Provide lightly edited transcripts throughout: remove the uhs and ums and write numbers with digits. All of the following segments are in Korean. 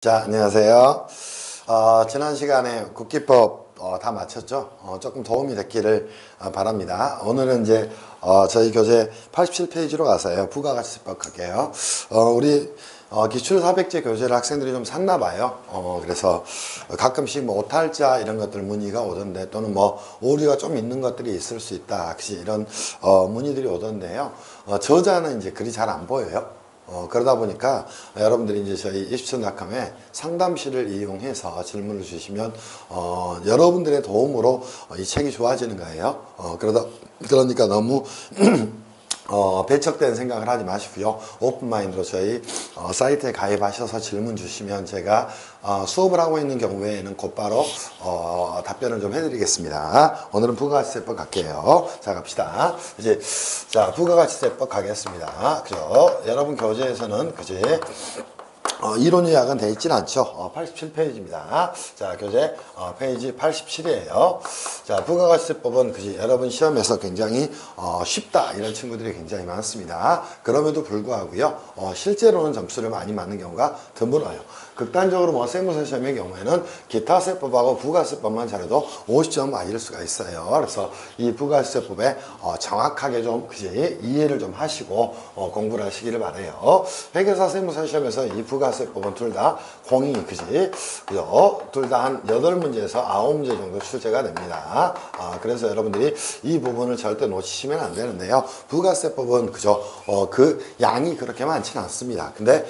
자, 안녕하세요. 지난 시간에 국기법 다 마쳤죠? 조금 도움이 됐기를 바랍니다. 오늘은 이제 저희 교재 87페이지로 가서요. 부가가치세법 갈게요. 우리 기출 400제 교재를 학생들이 좀 샀나 봐요. 그래서 가끔씩 뭐 오탈자 이런 것들 문의가 오던데, 또는 뭐 오류가 좀 있는 것들이 있을 수 있다, 혹시 이런 문의들이 오던데요. 저자는 이제 글이 잘 안 보여요. 그러다 보니까 여러분들이 이제 저희 입시천닷컴에 상담실을 이용해서 질문을 주시면 여러분들의 도움으로 이 책이 좋아지는 거예요. 그러니까 너무 배척된 생각을 하지 마시고요. 오픈마인드로 저희 사이트에 가입하셔서 질문 주시면 제가 수업을 하고 있는 경우에는 곧바로 답변을 좀 해드리겠습니다. 오늘은 부가가치세법 갈게요. 자, 갑시다. 이제 자, 부가가치세법 가겠습니다. 그죠? 여러분 교재에서는 그지? 이론 요약은 되어 있진 않죠. 87페이지입니다. 자, 교재 페이지 87이에요. 자, 부가가치세법은 그지 여러분 시험에서 굉장히 쉽다 이런 친구들이 굉장히 많습니다. 그럼에도 불구하고요, 실제로는 점수를 많이 맞는 경우가 드물어요. 극단적으로 뭐 세무사 시험의 경우에는 기타세법하고 부가세법만 잘해도 50점 맞을 수가 있어요. 그래서 이 부가세법에 정확하게 좀 그지 이해를 좀 하시고 공부를 하시기를 바라요. 회계사 세무사 시험에서 이 부가세법은 둘 다 공이 그지 그죠? 둘 다 한 8문제에서 9문제 정도 출제가 됩니다. 그래서 여러분들이 이 부분을 절대 놓치시면 안 되는데요. 부가세법은 그죠? 그 양이 그렇게 많지는 않습니다. 근데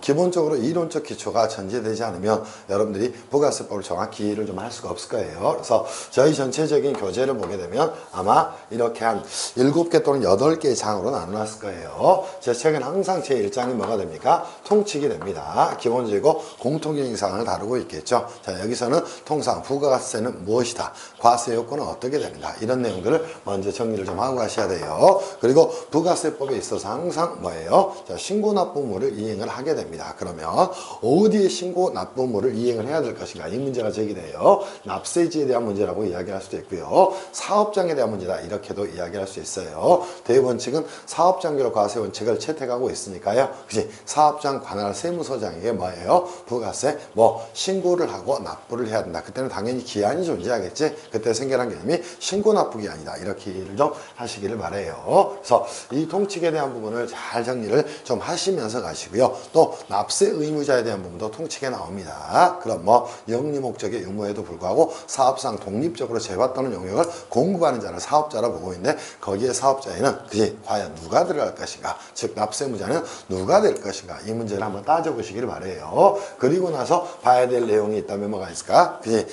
기본적으로 이론적 기초가 전제되지 않으면 여러분들이 부가세법을 정확히 이해를 좀 할 수가 없을 거예요. 그래서 저희 전체적인 교재를 보게 되면 아마 이렇게 한 7개 또는 8개의 장으로 나눠놨을 거예요. 제 책은 항상 제 1장이 뭐가 됩니까? 통칙이 됩니다. 기본적이고 공통적인 사항을 다루고 있겠죠. 자, 여기서는 통상 부가가치세는 무엇이다, 과세 요건은 어떻게 되는가, 이런 내용들을 먼저 정리를 좀 하고 가셔야 돼요. 그리고 부가세법에 있어서 항상 뭐예요? 자, 신고납부물을 이행을 하게 됩니다. 그러면 어디에 신고납부물을 이행을 해야 될 것인가, 이 문제가 제기돼요. 납세지에 대한 문제라고 이야기할 수도 있고요. 사업장에 대한 문제다, 이렇게도 이야기할 수 있어요. 대원칙은 사업장별 과세 원칙을 채택하고 있으니까요. 그치? 사업장 관할 세무서장에게 뭐예요? 부가세 뭐 신고를 하고 납부를 해야 된다. 그때는 당연히 기한이 존재하겠지. 그때 생겨난 개념이 신고납부기한이다. 이렇게 이해를 좀 하시기를 바라요. 그래서 이 통칙에 대한 부분을 잘 정리를 좀 하시면서 가시고요. 또 납세 의무자에 대한 부분도 통칙에 나옵니다. 그럼 뭐 영리 목적의 의무에도 불구하고 사업상 독립적으로 재화 또는 용역을 공급하는 자를 사업자라 보고 있는데, 거기에 사업자에는 그지 과연 누가 들어갈 것인가, 즉 납세무자는 누가 될 것인가, 이 문제를 한번 따져보시기를 바라요. 그리고 나서 봐야 될 내용이 있다면 뭐가 있을까? 그지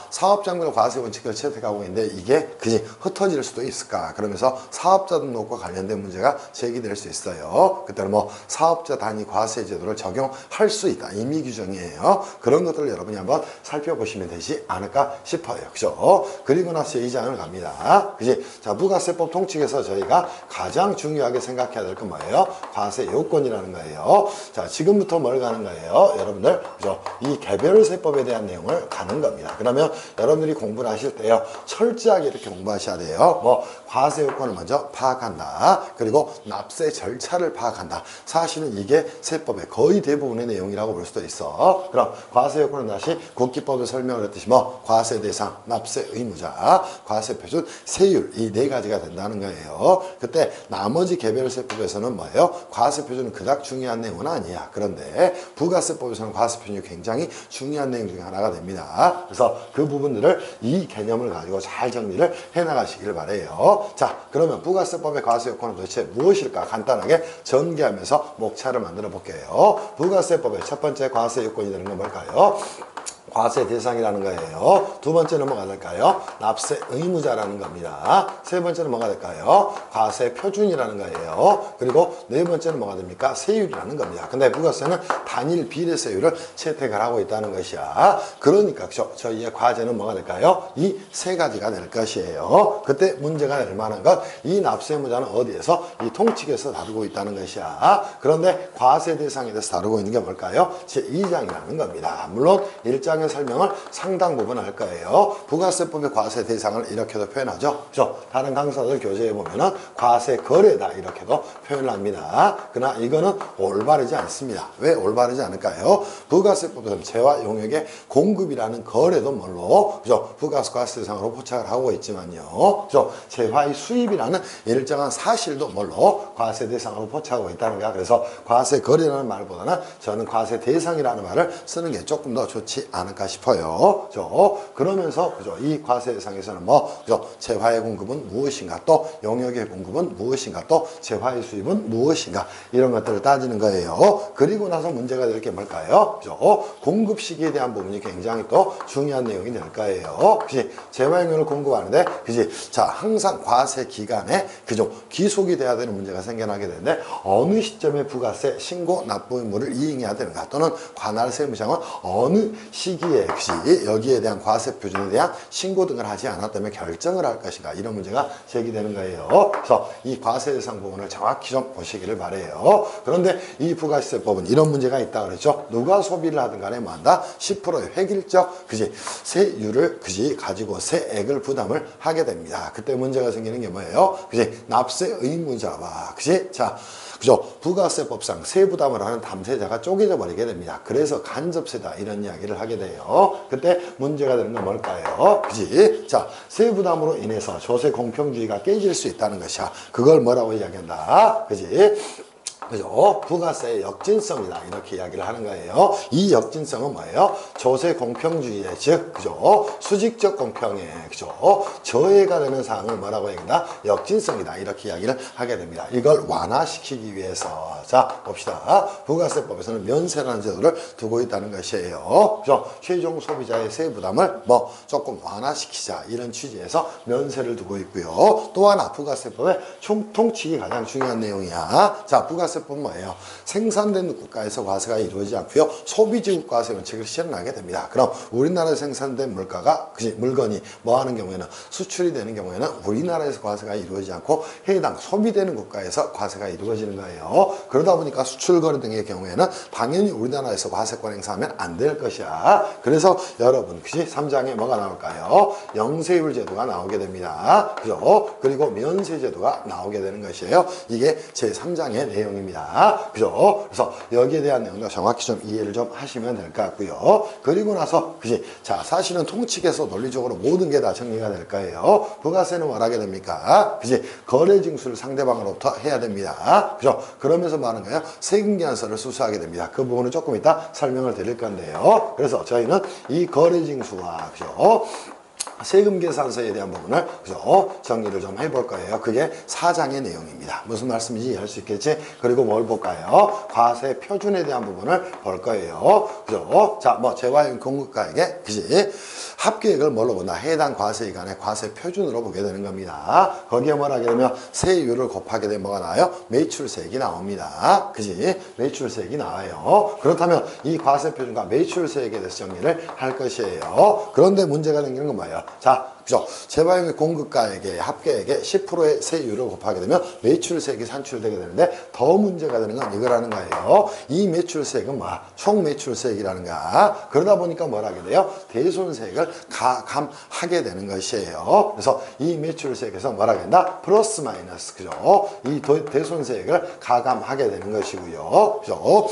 사업장별 과세 원칙을 채택하고 있는데 이게 그지 흩어질 수도 있을까? 그러면서 사업자 등록과 관련된 문제가 제기될 수 있어요. 그때는 뭐 사업자 단위 과세 제도를 적용할 수 있다, 임의 규정이에요. 그런 것들을 여러분이 한번 살펴보시면 되지 않을까 싶어요. 그죠? 그리고 나서 2장을 갑니다. 그지? 자, 부가세법 통칙에서 저희가 가장 중요하게 생각해야 될 건 뭐예요? 과세 요건이라는 거예요. 자, 지금부터 뭘 가는 거예요? 여러분들, 그죠? 이 개별세법에 대한 내용을 가는 겁니다. 그러면 여러분들이 공부를 하실 때요, 철저하게 이렇게 공부하셔야 돼요. 뭐, 과세 요건을 먼저 파악한다. 그리고 납세 절차를 파악한다. 사실은 이게 세법의 거의 대부분의 내용이라고 볼 수도 있어. 그럼 과세 요건은 다시 국기법에 설명을 했듯이 뭐, 과세 대상, 납세 의무자, 과세 표준, 세율, 이 4가지가 된다는 거예요. 그때 나머지 개별세법에서는 뭐예요? 과세 표준은 그닥 중요한 내용은 아니야. 그런데 부가세법에서는 과세 표준이 굉장히 중요한 내용 중에 하나가 됩니다. 그래서 그 부분들을 이 개념을 가지고 잘 정리를 해나가시기를 바라요. 자, 그러면 부가세법의 과세 요건은 도대체 무엇일까? 간단하게 전개하면서 목차를 만들어 볼게요. 부가세법의 첫 번째 과세 요건이 되는 건 뭘까요? 과세 대상이라는 거예요. 두 번째는 뭐가 될까요? 납세 의무자라는 겁니다. 세 번째는 뭐가 될까요? 과세 표준이라는 거예요. 그리고 네 번째는 뭐가 됩니까? 세율이라는 겁니다. 근데 부가세는 단일 비례세율을 채택을 하고 있다는 것이야. 그러니까 저희의 과제는 뭐가 될까요? 이 3가지가 될 것이에요. 그때 문제가 될 만한 건 이 납세 의무자는 어디에서? 이 통칙에서 다루고 있다는 것이야. 그런데 과세 대상에 대해서 다루고 있는 게 뭘까요? 제2장이라는 겁니다. 물론 1장에 내용의 설명을 상당 부분 할 거예요. 부가세법의 과세 대상을 이렇게도 표현하죠. 그죠? 다른 강사들 교재에 보면은 과세 거래다 이렇게도 표현을 합니다. 그러나 이거는 올바르지 않습니다. 왜 올바르지 않을까요? 부가세법에서는 재화 용역의 공급이라는 거래도 뭘로 그죠? 부가세 과세 대상으로 포착을 하고 있지만요. 그죠? 재화의 수입이라는 일정한 사실도 뭘로 과세 대상으로 포착하고 있다는 거야. 그래서 과세 거래라는 말보다는 저는 과세 대상이라는 말을 쓰는 게 조금 더 좋지 않을까 싶어요. 그죠? 그러면서 그죠? 이 과세 대상에서는 뭐 그죠? 재화의 공급은 무엇인가, 또 용역의 공급은 무엇인가, 또 재화의 수입은 무엇인가, 이런 것들을 따지는 거예요. 그리고 나서 문제가 될 게 뭘까요? 그죠? 공급 시기에 대한 부분이 굉장히 또 중요한 내용이 될 거예요. 그지? 재화용역을 공급하는데, 그지? 자, 항상 과세 기간에 그죠? 기속이 돼야 되는 문제가 생겨나게 되는데, 어느 시점에 부가세 신고 납부 의무를 이행해야 되는가, 또는 관할 세무청은 어느 시기에 그지? 여기에 대한 과세 표준에 대한 신고 등을 하지 않았다면 결정을 할 것인가, 이런 문제가 제기되는 거예요. 그래서 이 과세 대상 부분을 정확히 좀 보시기를 바래요. 그런데 이 부가세법은 이런 문제가 있다 그랬죠. 누가 소비를 하든 간에 뭐한다? 10%의 획일적 그지? 세율을 그지? 가지고 세액을 부담을 하게 됩니다. 그때 문제가 생기는 게 뭐예요? 그지? 납세 의무자와 그지? 자, 그죠? 부가세법상 세부담을 하는 담세자가 쪼개져 버리게 됩니다. 그래서 간접세다 이런 이야기를 하게 돼요. 그때 문제가 되는 건 뭘까요? 그지? 자, 세부담으로 인해서 조세 공평주의가 깨질 수 있다는 것이야. 그걸 뭐라고 이야기한다? 그지? 그죠? 부가세의 역진성이다 이렇게 이야기를 하는 거예요. 이 역진성은 뭐예요? 조세 공평주의의 즉 그죠? 수직적 공평에 그죠? 저해가 되는 사항을 뭐라고 얘기한다? 역진성이다 이렇게 이야기를 하게 됩니다. 이걸 완화시키기 위해서 자 봅시다. 부가세법에서는 면세라는 제도를 두고 있다는 것이에요. 그죠? 최종 소비자의 세부담을 뭐 조금 완화시키자 이런 취지에서 면세를 두고 있고요. 또 하나 부가세법의 총통칙이 가장 중요한 내용이야. 자, 부가세법은 뭐예요? 생산된 국가에서 과세가 이루어지지 않고요. 소비지국 과세 원칙을 실현하게 됩니다. 그럼 우리나라에서 생산된 물건이 뭐 하는 경우에는 수출이 되는 경우에는 우리나라에서 과세가 이루어지지 않고 해당 소비되는 국가에서 과세가 이루어지는 거예요. 그러다 보니까 수출 거래 등의 경우에는 당연히 우리나라에서 과세권 행사하면 안 될 것이야. 그래서 여러분 그지? 3장에 뭐가 나올까요? 영세율 제도가 나오게 됩니다. 그죠? 그리고 면세 제도가 나오게 되는 것이에요. 이게 제 3장의 내용입니다. 그죠? 그래서 여기에 대한 내용도 정확히 좀 이해를 좀 하시면 될 것 같고요. 그리고 나서 그지? 자, 사실은 통칙에서 논리적으로 모든 게 다 정리가 될 거예요. 부가세는 뭘 하게 됩니까? 그지? 거래 징수를 상대방으로부터 해야 됩니다. 그죠? 그러면서 뭐 하는 거예요? 세금계산서를 수수하게 됩니다. 그 부분은 조금 이따 설명을 드릴 건데요. 그래서 저희는 이 거래 징수와 그죠? 세금 계산서에 대한 부분을 그죠? 정리를 좀 해볼 거예요. 그게 4장의 내용입니다. 무슨 말씀인지 이해할 수 있겠지? 그리고 뭘 볼까요? 과세 표준에 대한 부분을 볼 거예요. 그죠? 자, 뭐 재화용 공급가액에 그지? 합계액을 뭘로 본다? 해당 과세기간의 과세 표준으로 보게 되는 겁니다. 거기에 뭘 하게 되면 세율을 곱하게 되면 뭐가 나와요? 매출세액이 나옵니다. 그지? 매출세액이 나와요. 그렇다면 이 과세 표준과 매출세액에 대해서 정리를 할 것이에요. 그런데 문제가 생기는 건 뭐예요? 자, 그죠? 재화용의 공급가액의 합계액의 10%의 세율을 곱하게 되면 매출세액이 산출되게 되는데 더 문제가 되는 건 이거라는 거예요. 이 매출세액은 뭐야? 총 매출세액이라는 거야. 그러다 보니까 뭘 하게 돼요? 대손세액을 가감하게 되는 것이에요. 그래서 이 매출세액에서 뭘 하게 된다? 플러스 마이너스, 그죠? 이 대손세액을 가감하게 되는 것이고요. 그죠?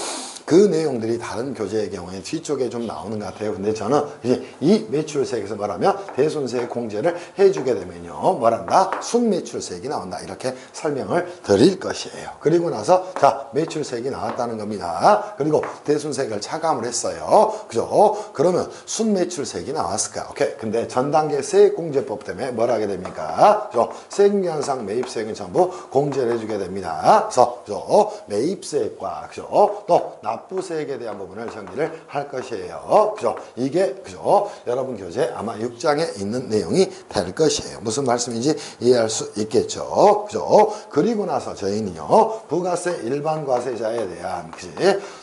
그 내용들이 다른 교재의 경우에 뒤쪽에 좀 나오는 것 같아요. 근데 저는 이제 이 매출세액에서 말하면 대손세액 공제를 해주게 되면요. 뭐란다? 순매출세액이 나온다. 이렇게 설명을 드릴 것이에요. 그리고 나서 자, 매출세액이 나왔다는 겁니다. 그리고 대손세액을 차감을 했어요. 그죠? 그러면 순매출세액이 나왔을까? 오케이. 근데 전 단계 세액공제법 때문에 뭘 하게 됩니까? 그죠? 세금계산상 매입세액은 전부 공제를 해주게 됩니다. 그래서 그죠? 매입세액과 그죠? 또 납부세액에 대한 부분을 정리를 할 것이에요. 그죠? 이게 그죠? 여러분 교재 아마 6장에 있는 내용이 될 것이에요. 무슨 말씀인지 이해할 수 있겠죠? 그죠? 그리고 나서 저희는요, 부가세 일반 과세자에 대한 그지?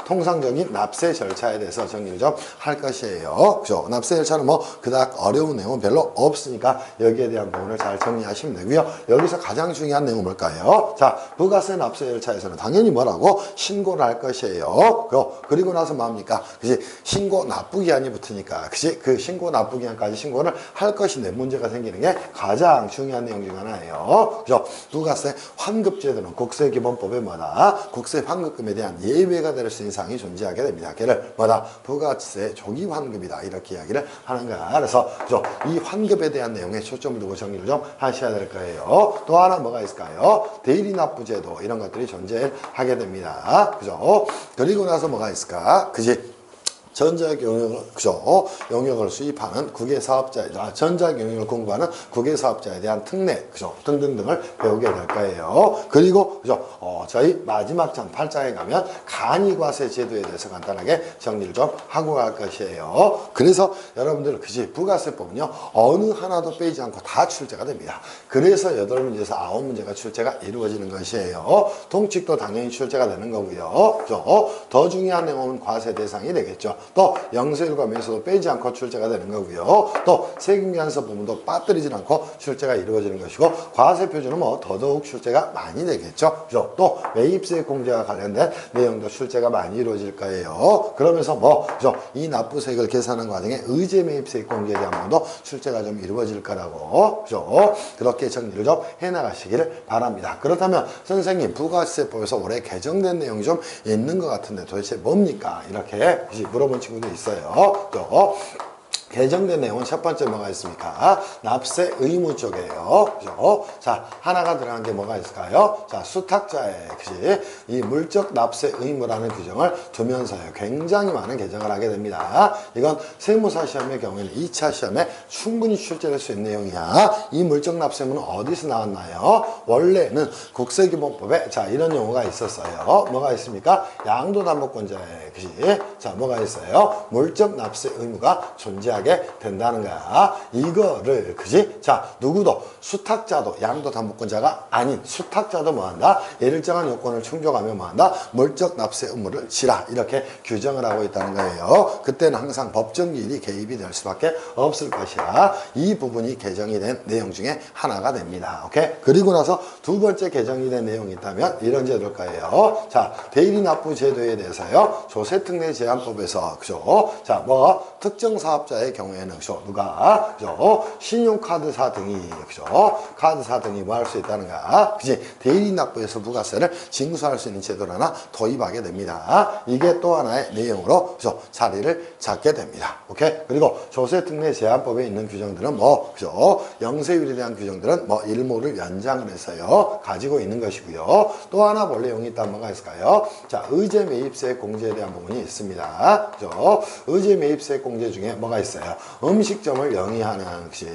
통상적인 납세 절차에 대해서 정리를 좀 할 것이에요. 그죠? 납세 절차는 뭐 그닥 어려운 내용은 별로 없으니까 여기에 대한 부분을 잘 정리하시면 되고요. 여기서 가장 중요한 내용은 뭘까요? 자, 부가세 납세 절차에서는 당연히 뭐라고 신고를 할 것이에요. 그리고 나서 뭐합니까? 그지? 신고 납부기한이 붙으니까, 그지? 그 신고 납부기한까지 신고를 할 것인데 문제가 생기는 게 가장 중요한 내용 중 하나예요. 그죠? 부가세 환급제도는 국세기본법에 뭐다? 국세 환급금에 대한 예외가 될 수 있는 사항이 존재하게 됩니다. 걔를 뭐다? 부가세 조기 환급이다. 이렇게 이야기를 하는 거야. 그래서 그죠? 이 환급에 대한 내용에 초점을 두고 정리를 좀 하셔야 될 거예요. 또 하나 뭐가 있을까요? 대리납부제도 이런 것들이 존재하게 됩니다. 그죠? 그리고 나서 뭐가 있을까? 그지? 전자기업 용역을, 그죠? 용역을 수입하는 국외사업자, 전자기업 용역을 공부하는 국외사업자에 대한 특례, 그죠? 등등등을 배우게 될 거예요. 그리고, 그죠? 저희 마지막 장 8장에 가면 간이과세 제도에 대해서 간단하게 정리를 좀 하고 갈 것이에요. 그래서 여러분들, 그지? 부가세법은요, 어느 하나도 빼지 않고 다 출제가 됩니다. 그래서 8문제에서 9문제가 출제가 이루어지는 것이에요. 통칙도 당연히 출제가 되는 거고요. 그죠? 더 중요한 내용은 과세 대상이 되겠죠. 또 영세율과면서도 빼지 않고 출제가 되는 거고요. 또 세금계산서 부분도 빠뜨리지 않고 출제가 이루어지는 것이고, 과세표준은 뭐 더더욱 출제가 많이 되겠죠. 그죠? 또 매입세 공제와 관련된 내용도 출제가 많이 이루어질 거예요. 그러면서 뭐 그죠? 이 납부세액을 계산하는 과정에 의제 매입세 공제에 대한 부분도 출제가 좀 이루어질 거라고, 그죠? 그렇게 정리를 좀 해나가시기를 바랍니다. 그렇다면 선생님, 부가세법에서 올해 개정된 내용이 좀 있는 것 같은데 도대체 뭡니까? 이렇게 물어본 친구도 있어요. 또 개정된 내용은 첫 번째 뭐가 있습니까? 납세 의무 쪽이에요. 그죠? 자, 하나가 들어간 게 뭐가 있을까요? 자, 수탁자의, 그지? 이 물적 납세 의무라는 규정을 두면서요, 굉장히 많은 개정을 하게 됩니다. 이건 세무사 시험의 경우에는 2차 시험에 충분히 출제될 수 있는 내용이야. 이 물적 납세 의무는 어디서 나왔나요? 원래는 국세기본법에, 자, 이런 용어가 있었어요. 뭐가 있습니까? 양도담보권자의, 그지? 자, 뭐가 있어요? 물적 납세 의무가 존재하게 된다는 거야. 이거를, 그지? 자, 누구도 수탁자도 양도담보권자가 아닌 수탁자도 뭐한다? 일정한 요건을 충족하면 뭐한다? 물적 납세 의무를 지라. 이렇게 규정을 하고 있다는 거예요. 그때는 항상 법정기일이 개입이 될 수밖에 없을 것이야. 이 부분이 개정이 된 내용 중에 하나가 됩니다. 오케이? 그리고 나서 두 번째 개정이 된 내용이 있다면 이런 제도일 거예요. 자, 대리납부 제도에 대해서요, 조세특례 제한법에서, 그죠? 자, 뭐 특정 사업자의 경우에는, 그죠? 누가, 그죠? 신용카드사 등이, 그죠? 카드사 등이 뭐 할 수 있다는 거야. 그지? 대리납부에서 부가세를 징수할 수 있는 제도를 하나 도입하게 됩니다. 이게 또 하나의 내용으로, 그죠? 자리를 잡게 됩니다. 오케이? 그리고 조세특례 제한법에 있는 규정들은 뭐, 그죠? 영세율에 대한 규정들은 뭐 일모를 연장을 해서요, 가지고 있는 것이고요. 또 하나 원래 용이 있다면 뭐가 있을까요? 자, 의제 매입세 공제에 대한 부분이 있습니다. 그죠? 의제 매입세 공제 중에 뭐가 있어요? 음식점을 영위하는 것이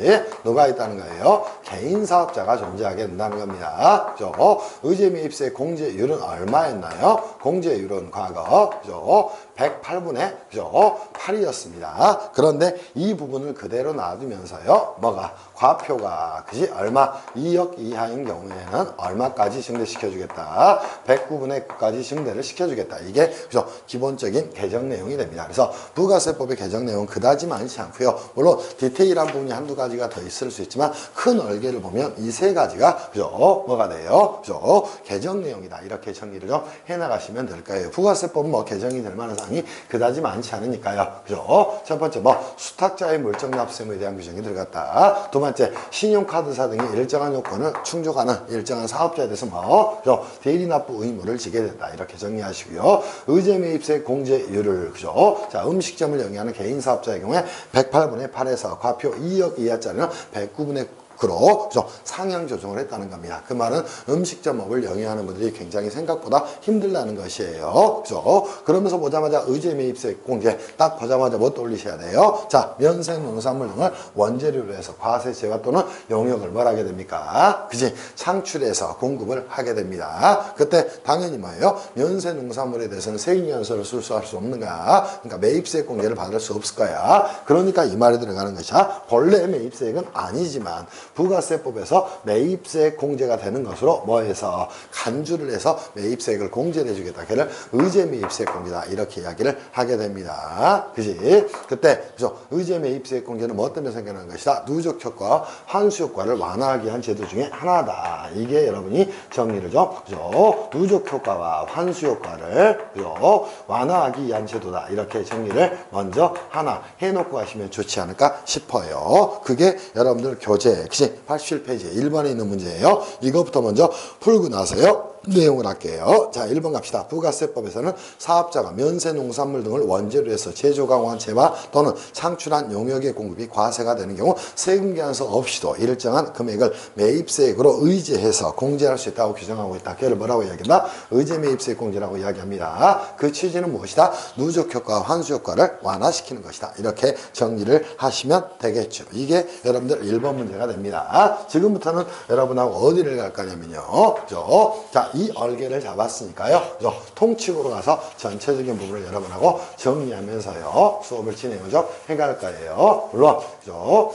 누가 있다는 거예요? 개인 사업자가 존재하게 된다는 겁니다. 그죠? 의제 매입세 공제율은 얼마였나요? 공제율은 과거, 그죠? 108분의, 그죠? 8이었습니다. 그런데 이 부분을 그대로 놔두면서요, 뭐가? 과표가, 그지? 얼마? 2억 이하인 경우에는 얼마까지 증대시켜주겠다? 109분의 9까지 증대를 시켜주겠다. 이게, 그죠? 기본적인 개정 내용이 됩니다. 그래서 부가세법의 개정 내용은 그다지 많지 않고요. 물론 디테일한 부분이 한두 가지가 더 있을 수 있지만 큰 얼개를 보면 이 세 가지가, 그죠? 뭐가 돼요? 그죠? 개정 내용이다. 이렇게 정리를 좀 해나가시면 될 거예요. 부가세법은 뭐 개정이 될 만한 사항이 그다지 많지 않으니까요. 그죠? 첫 번째, 뭐 수탁자의 물적 납세에 대한 규정이 들어갔다. 두 번째, 신용카드사 등이 일정한 요건을 충족하는 일정한 사업자에 대해서 뭐, 그죠? 대리납부 의무를 지게 된다. 이렇게 정리하시고요. 의제 매입세 공제율을, 그죠? 자, 음식점을 영위하는 개인 사업자의 경우에 108분의 8에서 과표 2억 이하짜리는 109분의 9로, 그죠? 상향 조정을 했다는 겁니다. 그 말은 음식점업을 영위하는 분들이 굉장히 생각보다 힘들다는 것이에요. 그죠? 그러면서 보자마자 의제 매입세 공제 딱 보자마자 뭐 떠올리셔야 돼요? 자, 면세 농산물 등을 원재료로 해서 과세 제과 또는 용역을 뭘 하게 됩니까? 그지? 창출해서 공급을 하게 됩니다. 그때 당연히 뭐예요? 면세 농산물에 대해서는 세금연수를 술수할 수 없는 거야. 그러니까 매입세 공제를 받을 수 없을 거야. 그러니까 이 말이 들어가는 것이야. 본래 매입세액은 아니지만 부가세법에서 매입세액 공제가 되는 것으로 뭐해서 간주를 해서 매입세액을 공제를 해주겠다. 걔를 의제매입세액 공제다. 이렇게 이야기를 하게 됩니다. 그지? 그때 그죠? 의제매입세액 공제는 뭐 때문에 생겨난 것이다? 누적 효과와 환수 효과를 완화하기 위한 제도 중에 하나다. 이게 여러분이 정리를 좀 그죠? 누적 효과와 환수 효과를 그죠? 완화하기 위한 제도다. 이렇게 정리를 먼저 하나 해놓고 가시면 좋지 않을까 싶어요. 그게 여러분들 교재 그치? 87페이지에 1번에 있는 문제예요. 이거부터 먼저 풀고 나서요. 내용을 할게요. 자, 1번 갑시다. 부가세법에서는 사업자가 면세 농산물 등을 원재료로 해서 제조 강화한 재화 또는 창출한 용역의 공급이 과세가 되는 경우 세금 계산서 없이도 일정한 금액을 매입세액으로 의제해서 공제할 수 있다고 규정하고 있다. 그를 뭐라고 이야기한다? 의제매입세액 공제라고 이야기합니다. 그 취지는 무엇이다? 누적 효과와 환수 효과를 완화시키는 것이다. 이렇게 정리를 하시면 되겠죠. 이게 여러분들 1번 문제가 됩니다. 지금부터는 여러분하고 어디를 갈 거냐면요. 그죠? 자, 이 얼개를 잡았으니까요. 그죠? 통칙으로 가서 전체적인 부분을 여러분하고 정리하면서요. 수업을 진행을 좀 해갈 거예요. 물론, 그죠?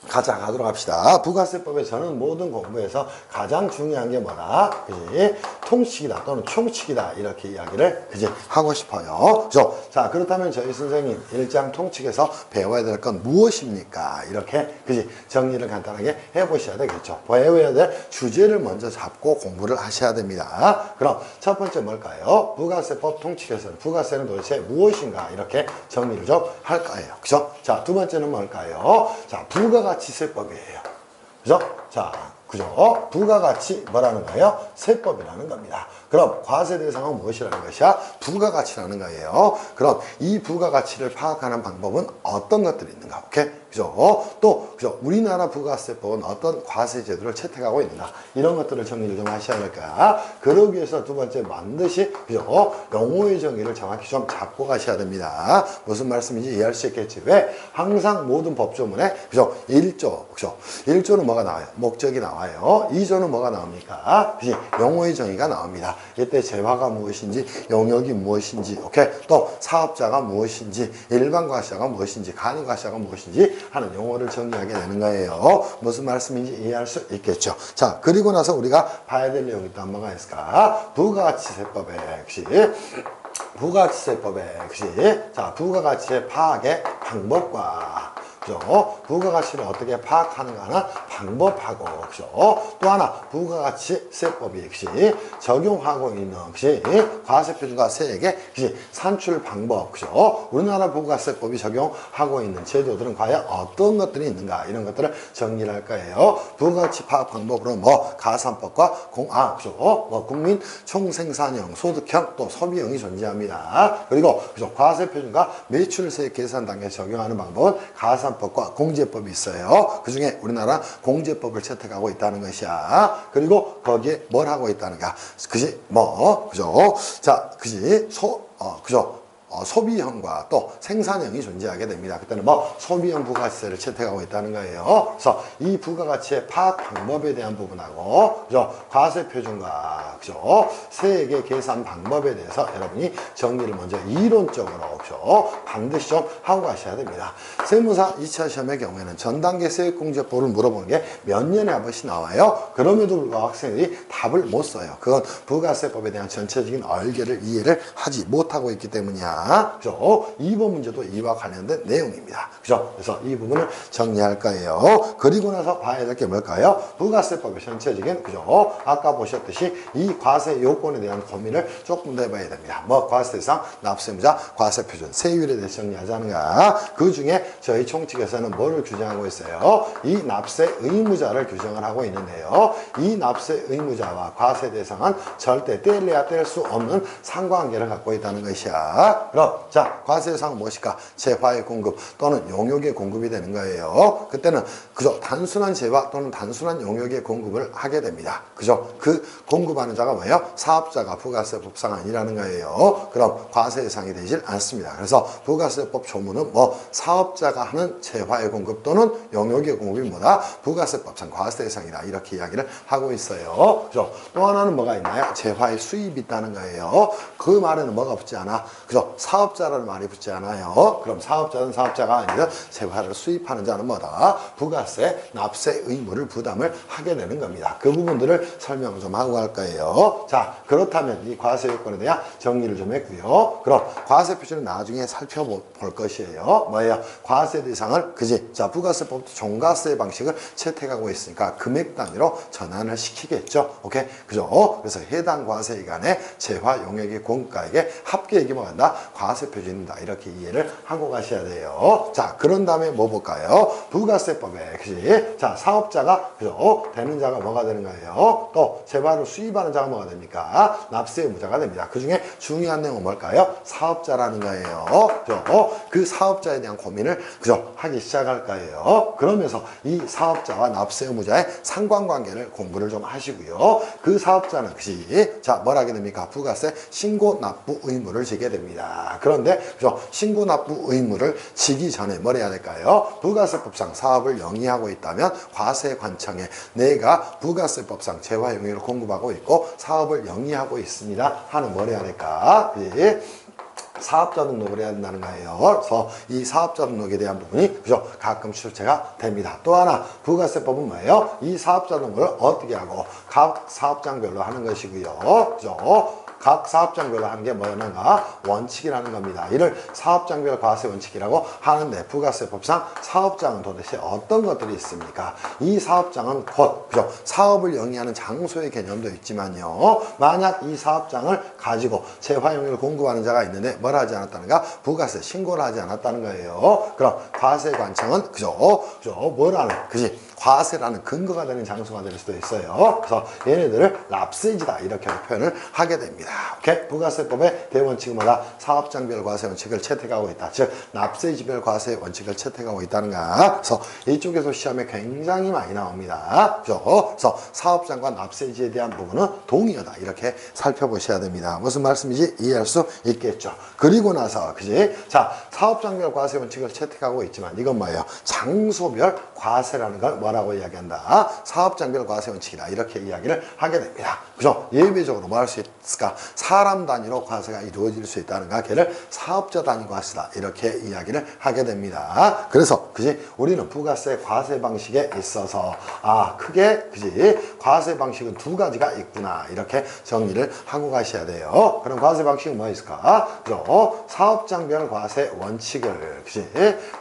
가도록 합시다. 부가세법에서는 모든 공부에서 가장 중요한 게 뭐다? 그지? 통칙이다 또는 총칙이다. 이렇게 이야기를 그지? 하고 싶어요. 그죠? 자, 그렇다면 저희 선생님 일장 통칙에서 배워야 될 건 무엇입니까? 이렇게 그지? 정리를 간단하게 해보셔야 되겠죠. 배워야 될 주제를 먼저 잡고 공부를 하셔야 됩니다. 그럼 첫 번째 뭘까요? 부가세법 통칙에서는 부가세는 도대체 무엇인가? 이렇게 정리를 좀 할 거예요. 그죠? 자, 두 번째는 뭘까요? 자, 부가가치세법이에요. 그죠? 자, 그죠? 부가가치 뭐라는 거예요? 세법이라는 겁니다. 그럼 과세 대상은 무엇이라는 것이야? 부가가치라는 거예요. 그럼 이 부가가치를 파악하는 방법은 어떤 것들이 있는가? 오케이? 그죠? 또, 그죠? 우리나라 부가세법은 어떤 과세 제도를 채택하고 있는가? 이런 것들을 정리를 좀 하셔야 될 거야. 그러기 위해서 두 번째 반드시, 그죠? 용어의 정의를 정확히 좀 잡고 가셔야 됩니다. 무슨 말씀인지 이해할 수 있겠지. 왜? 항상 모든 법조문에, 그죠? 1조, 그죠? 1조는 뭐가 나와요? 목적이 나와요. 2조는 뭐가 나옵니까? 그지? 용어의 정의가 나옵니다. 이때 재화가 무엇인지, 용역이 무엇인지, 오케이? 또 사업자가 무엇인지, 일반 과시자가 무엇인지, 간이 과시자가 무엇인지 하는 용어를 정리하게 되는 거예요. 무슨 말씀인지 이해할 수 있겠죠. 자, 그리고 나서 우리가 봐야 될 내용이 또 뭐가 있을까? 부가가치세법에 역시 부가가치세법에 역시 자, 부가가치의 파악의 방법과 그죠? 부가가치를 어떻게 파악하는가 하는 방법하고, 그죠? 또 하나, 부가가치세법이 역시 적용하고 있는, 역시 과세표준과 세액의 산출 방법, 그죠? 우리나라 부가세법이 적용하고 있는 제도들은 과연 어떤 것들이 있는가? 이런 것들을 정리를 할 거예요. 부가가치 파악 방법으로 뭐, 가산법과 그죠? 뭐, 국민 총생산형, 소득형, 또 소비형이 존재합니다. 그리고, 그죠? 과세표준과 매출세액 계산 단계에 적용하는 방법은 가산 법과 공제법이 있어요. 그 중에 우리나라 공제법을 채택하고 있다는 것이야. 그리고 거기에 뭘 하고 있다는가? 그지? 뭐, 그죠? 자, 그지? 그죠? 소비형과 또 생산형이 존재하게 됩니다. 그때는 뭐 소비형 부가세를 채택하고 있다는 거예요. 그래서 이 부가가치의 파악 방법에 대한 부분하고 그죠? 과세 표준과 그죠? 세액의 계산 방법에 대해서 여러분이 정리를 먼저 이론적으로 그죠? 반드시 좀 하고 가셔야 됩니다. 세무사 2차 시험의 경우에는 전단계 세액공제법을 물어보는 게 몇 년에 한 번씩 나와요. 그럼에도 불구하고 학생들이 답을 못 써요. 그건 부가세법에 대한 전체적인 얼개를 이해를 하지 못하고 있기 때문이야. 그죠? 2번 문제도 이와 관련된 내용입니다. 그죠? 그래서 이 부분을 정리할 거예요. 그리고 나서 봐야 될 게 뭘까요? 부가세법의 전체적인, 그죠? 아까 보셨듯이 이 과세 요건에 대한 고민을 조금 더 해봐야 됩니다. 뭐, 과세대상, 납세무자, 과세표준, 세율에 대해서 정리하자는가. 그 중에 저희 총칙에서는 뭐를 규정하고 있어요? 이 납세 의무자를 규정을 하고 있는데요. 이 납세 의무자와 과세 대상은 절대 뗄래야 뗄 수 없는 상관관계를 갖고 있다는 것이야. 그럼 자, 과세 대상은 무엇일까? 재화의 공급 또는 용역의 공급이 되는 거예요. 그때는 그저 단순한 재화 또는 단순한 용역의 공급을 하게 됩니다. 그죠? 그 공급하는 자가 뭐예요? 사업자가 부가세법상 아니라는 거예요. 그럼 과세 대상이 되질 않습니다. 그래서 부가세법 조문은 뭐 사업자가 하는 재화의 공급 또는 용역의 공급이 뭐다? 부가세법상 과세 대상이다. 이렇게 이야기를 하고 있어요. 그죠? 또 하나는 뭐가 있나요? 재화의 수입이 있다는 거예요. 그 말에는 뭐가 없지 않아? 그죠? 사업자라는 말이 붙지 않아요. 그럼 사업자는 사업자가 아니라 재화를 수입하는 자는 뭐다? 부가세, 납세 의무를 부담을 하게 되는 겁니다. 그 부분들을 설명을 좀 하고 갈 거예요. 자, 그렇다면 이 과세 요건에 대한 정리를 좀 했고요. 그럼 과세 표준은 나중에 살펴볼 것이에요. 뭐예요? 과세 대상을, 그지? 자, 부가세법도 종가세 방식을 채택하고 있으니까 금액 단위로 전환을 시키겠죠. 오케이? 그죠? 그래서 해당 과세기간에 재화 용역의 공가액의 합계액이 뭐한다? 과세 표준이다. 이렇게 이해를 하고 가셔야 돼요. 자, 그런 다음에 뭐 볼까요? 부가세법에, 그지? 자, 사업자가, 그죠? 되는 자가 뭐가 되는 거예요? 또 재화를 수입하는 자가 뭐가 됩니까? 납세 의무자가 됩니다. 그 중에 중요한 내용은 뭘까요? 사업자라는 거예요. 그죠? 그 사업자에 대한 고민을, 그죠? 하기 시작할 거예요. 그러면서 이 사업자와 납세 의무자의 상관관계를 공부를 좀 하시고요. 그 사업자는, 그지? 자, 뭘 하게 됩니까? 부가세 신고 납부 의무를 지게 됩니다. 그런데, 그죠? 신고 납부 의무를 지기 전에 뭘 해야 될까요? 부가세법상 사업을 영위하고 있다면 과세관청에 내가 부가세법상 재화 용역을 공급하고 있고 사업을 영위하고 있습니다 하는 뭘 해야 될까? 그지? 사업자 등록을 해야 된다는 거예요. 그래서 이 사업자 등록에 대한 부분이, 그죠? 가끔 출제가 됩니다. 또 하나, 부가세법은 뭐예요? 이 사업자 등록을 어떻게 하고 각 사업장별로 하는 것이고요. 그죠? 각 사업장별로 하는 게 뭐냐가 원칙이라는 겁니다. 이를 사업장별 과세 원칙이라고 하는데 부가세법상 사업장은 도대체 어떤 것들이 있습니까? 이 사업장은 곧, 그죠? 사업을 영위하는 장소의 개념도 있지만요. 만약 이 사업장을 가지고 재화용역을 공급하는 자가 있는데 뭘 하지 않았다는가? 부가세 신고를 하지 않았다는 거예요. 그럼 과세관청은, 그죠? 뭐라는, 그지? 과세라는 근거가 되는 장소가 될 수도 있어요. 그래서 얘네들을 납세지다 이렇게 표현을 하게 됩니다. 오케이? 부가세법의 대원칙은 뭐다? 사업장별 과세 원칙을 채택하고 있다. 즉 납세지별 과세 원칙을 채택하고 있다는 거. 그래서 이쪽에서 시험에 굉장히 많이 나옵니다. 그죠? 그래서 사업장과 납세지에 대한 부분은 동의어다 이렇게 살펴보셔야 됩니다. 무슨 말씀인지 이해할 수 있겠죠. 그리고 나서, 그지? 자, 사업장별 과세 원칙을 채택하고 있지만 이건 뭐예요? 장소별 과세라는 걸 뭐라고 이야기한다? 사업장별 과세 원칙이다. 이렇게 이야기를 하게 됩니다. 그죠? 예외적으로 뭐 할 수 있을까? 사람 단위로 과세가 이루어질 수 있다는가? 걔를 사업자 단위 과세다. 이렇게 이야기를 하게 됩니다. 그래서, 그지? 우리는 부가세 과세 방식에 있어서, 크게, 그지? 과세 방식은 두 가지가 있구나. 이렇게 정리를 하고 가셔야 돼요. 그럼 과세 방식은 뭐 있을까? 그죠? 사업장별 과세 원칙을, 그지?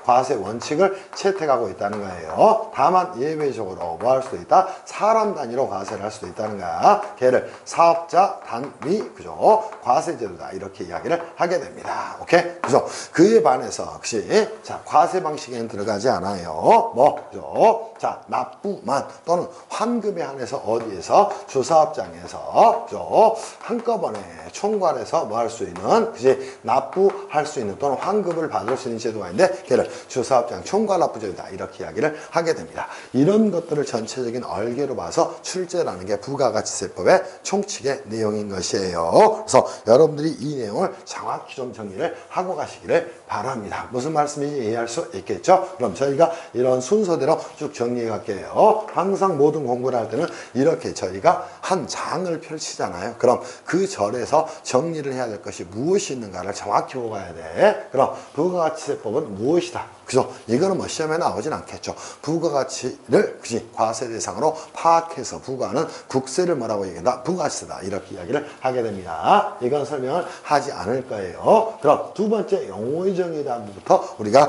과세 원칙을 채택하고 있다는 거예요. 다만 예외적으로 뭐 할 수도 있다? 사람 단위로 과세를 할 수도 있다는 거야. 걔를 사업자 단위, 그죠? 과세제도다. 이렇게 이야기를 하게 됩니다. 오케이? 그죠? 그에 반해서, 그치? 자, 과세 방식에는 들어가지 않아요. 그죠? 자, 납부만 또는 환급에 한해서 어디에서? 주사업장에서, 그죠? 한꺼번에 총괄해서 뭐 할 수 있는, 그치? 납부할 수 있는 또는 환급을 받을 수 있는 제도가 있는데, 걔를 주사업장 총괄 납부제도다. 이렇게 이야기를 하게 됩니다. 이런 것들을 전체적인 얼개로 봐서 출제라는 게 부가가치세법의 총칙의 내용인 것이에요. 그래서 여러분들이 이 내용을 정확히 좀 정리를 하고 가시기를 바랍니다. 무슨 말씀인지 이해할 수 있겠죠? 그럼 저희가 이런 순서대로 쭉 정리해 갈게요. 항상 모든 공부를 할 때는 이렇게 저희가 한 장을 펼치잖아요. 그럼 그 절에서 정리를 해야 될 것이 무엇이 있는가를 정확히 보고 가야 돼. 그럼 부가가치세법은 무엇이다? 그죠? 이거는 뭐 시험에 나오진 않겠죠. 부가가치를, 그지? 과세 대상으로 파악해서 부과하는 국세를 뭐라고 얘기한다? 부가세다. 이렇게 이야기를 하게 됩니다. 이건 설명을 하지 않을 거예요. 그럼 두 번째 용어의 정의에 대한 부분부터 우리가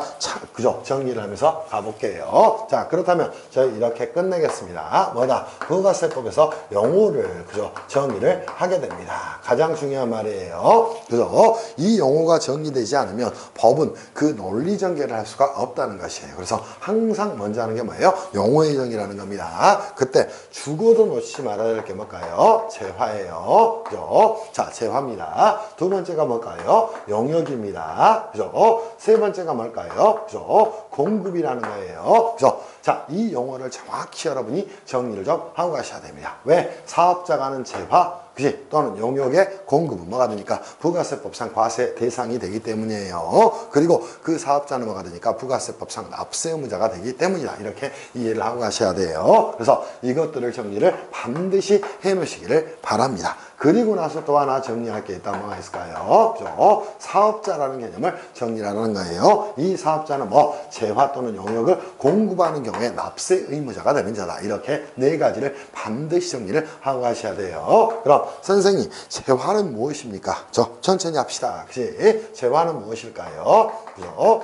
그죠? 정리를 하면서 가볼게요. 자, 그렇다면 저희 이렇게 끝내겠습니다. 뭐다? 부가세법에서 용어를, 그죠? 정의를 하게 됩니다. 가장 중요한 말이에요. 그죠? 이 용어가 정리되지 않으면 법은 그 논리 전개를 할 수가 없다는 것이에요. 그래서 항상 먼저 하는 게 뭐예요? 용어의 정의라는 겁니다. 그때 죽어도 놓치지 말아야 될 게 뭘까요? 재화예요. 그죠? 자, 재화입니다. 두 번째가 뭘까요? 용역입니다. 그죠? 세 번째가 뭘까요? 그죠? 공급이라는 거예요. 그죠? 자, 이 용어를 정확히 여러분이 정리를 좀 하고 가셔야 됩니다. 왜? 사업자가 하는 재화, 그지? 또는 용역의 공급은 뭐가 되니까 부가세법상 과세 대상이 되기 때문이에요. 그리고 그 사업자는 뭐가 되니까 부가세법상 납세 의무자가 되기 때문이다. 이렇게 이해를 하고 가셔야 돼요. 그래서 이것들을 정리를 반드시 해 놓으시기를 바랍니다. 그리고 나서 또 하나 정리할 게 있다면 뭐가 있을까요? 그죠? 사업자라는 개념을 정리하는 거예요. 이 사업자는 뭐 재화 또는 용역을 공급하는 경우에 납세 의무자가 되는 자다. 이렇게 네 가지를 반드시 정리를 하고 가셔야 돼요. 그럼 선생님, 재화는 무엇입니까? 천천히 합시다. 그치? 재화는 무엇일까요? 그죠?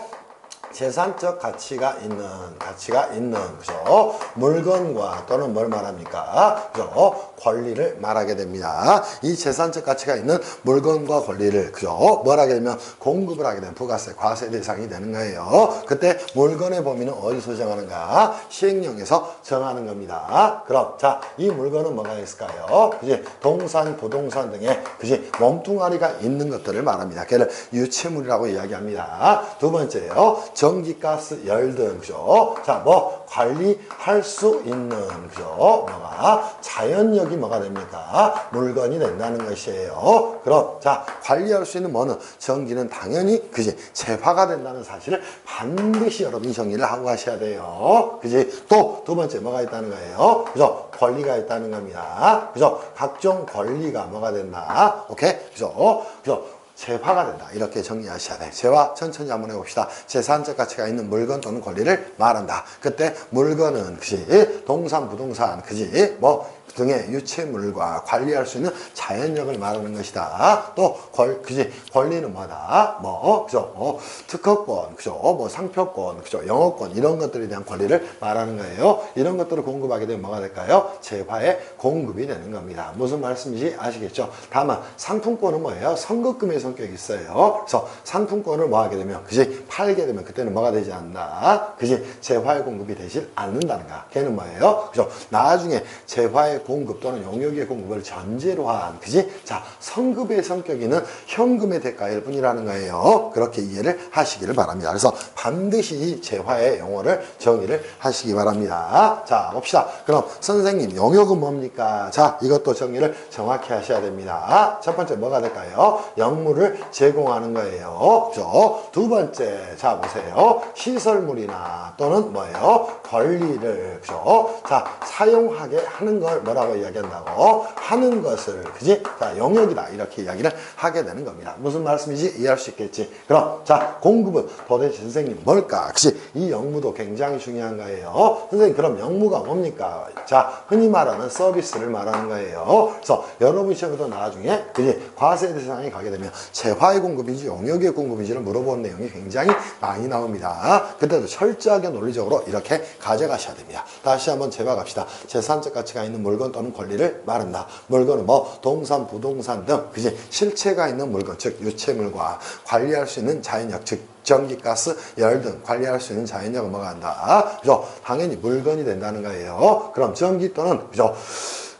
재산적 가치가 있는 그죠? 물건과 또는 뭘 말합니까? 그죠? 권리를 말하게 됩니다. 이 재산적 가치가 있는 물건과 권리를 그죠? 뭘 하게 되면 공급을 하게 되면 부가세, 과세 대상이 되는 거예요. 그때 물건의 범위는 어디서 정하는가? 시행령에서 정하는 겁니다. 그럼 자, 이 물건은 뭐가 있을까요? 그지? 동산, 부동산 등의 그지? 몸뚱아리가 있는 것들을 말합니다. 걔를 유체물이라고 이야기합니다. 두 번째요. 전기, 가스, 열 등, 그죠? 자, 뭐, 관리할 수 있는, 그죠? 뭐가, 자연력이 뭐가 됩니까? 물건이 된다는 것이에요. 그럼, 자, 관리할 수 있는 뭐는, 전기는 당연히, 그지? 재화가 된다는 사실을 반드시 여러분이 정리를 하고 가셔야 돼요. 그지? 또, 두 번째, 뭐가 있다는 거예요? 그죠? 권리가 있다는 겁니다. 그죠? 각종 권리가 뭐가 된다. 오케이? 그죠? 그죠? 재화가 된다. 이렇게 정리하셔야 돼. 재화 천천히 한번 해봅시다. 재산적 가치가 있는 물건 또는 권리를 말한다. 그때 물건은 그지 동산, 부동산 그지 뭐 등의 유체물과 관리할 수 있는 자연력을 말하는 것이다. 또 그지 권리는 뭐다? 뭐 그죠? 특허권, 그죠? 뭐 상표권, 그죠? 영어권 이런 것들에 대한 권리를 말하는 거예요. 이런 것들을 공급하게 되면 뭐가 될까요? 재화의 공급이 되는 겁니다. 무슨 말씀인지 아시겠죠? 다만 상품권은 뭐예요? 선급금의 성격이 있어요. 그래서 상품권을 뭐 하게 되면 그지 팔게 되면 그때는 뭐가 되지 않나? 그지 재화의 공급이 되지 않는다는가? 걔는 뭐예요? 그죠? 나중에 재화의 공급 또는 용역의 공급을 전제로 한 그지? 자, 선급의 성격이는 현금의 대가일 뿐이라는 거예요. 그렇게 이해를 하시기를 바랍니다. 그래서 반드시 이 재화의 용어를 정의를 하시기 바랍니다. 자, 봅시다. 그럼 선생님, 용역은 뭡니까? 자, 이것도 정의를 정확히 하셔야 됩니다. 첫 번째 뭐가 될까요? 영물을 제공하는 거예요. 그죠? 두 번째, 자, 보세요. 시설물이나 또는 뭐예요? 권리를, 그죠? 자, 사용하게 하는 걸 뭐라고 이야기한다고? 하는 것을, 그지? 자, 영역이다. 이렇게 이야기를 하게 되는 겁니다. 무슨 말씀인지 이해할 수 있겠지? 그럼, 자, 공급은 도대체 선생님 뭘까? 그치? 이 영무도 굉장히 중요한 거예요. 선생님, 그럼 영무가 뭡니까? 자, 흔히 말하는 서비스를 말하는 거예요. 그래서 여러분 시험에도 나중에, 그지? 과세 대상에 가게 되면 재화의 공급인지 용역의 공급인지를 물어보는 내용이 굉장히 많이 나옵니다. 그때도 철저하게 논리적으로 이렇게 가져가셔야 됩니다. 다시 한번 재봐갑시다. 재산적 가치가 있는 물건 또는 권리를 말한다. 물건은 뭐 동산, 부동산 등 그지 실체가 있는 물건, 즉 유체물과 관리할 수 있는 자연력, 즉 전기, 가스, 열 등 관리할 수 있는 자연력을 뭐가 한다. 그죠? 당연히 물건이 된다는 거예요. 그럼 전기 또는 그죠?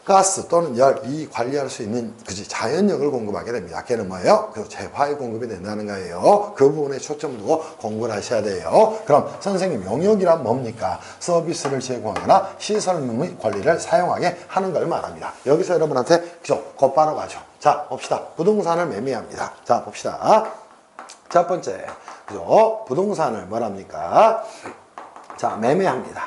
가스 또는 열, 이 관리할 수 있는 그지 자연력을 공급하게 됩니다. 걔는 뭐예요? 그래서 재화의 공급이 된다는 거예요. 그 부분에 초점 두고 공부를 하셔야 돼요. 그럼 선생님, 용역이란 뭡니까? 서비스를 제공하거나 시설물의 권리를 사용하게 하는 걸 말합니다. 여기서 여러분한테 그죠? 곧바로 가죠. 자, 봅시다. 부동산을 매매합니다. 자, 봅시다. 첫 번째, 그죠? 부동산을 뭐랍니까? 자, 매매합니다.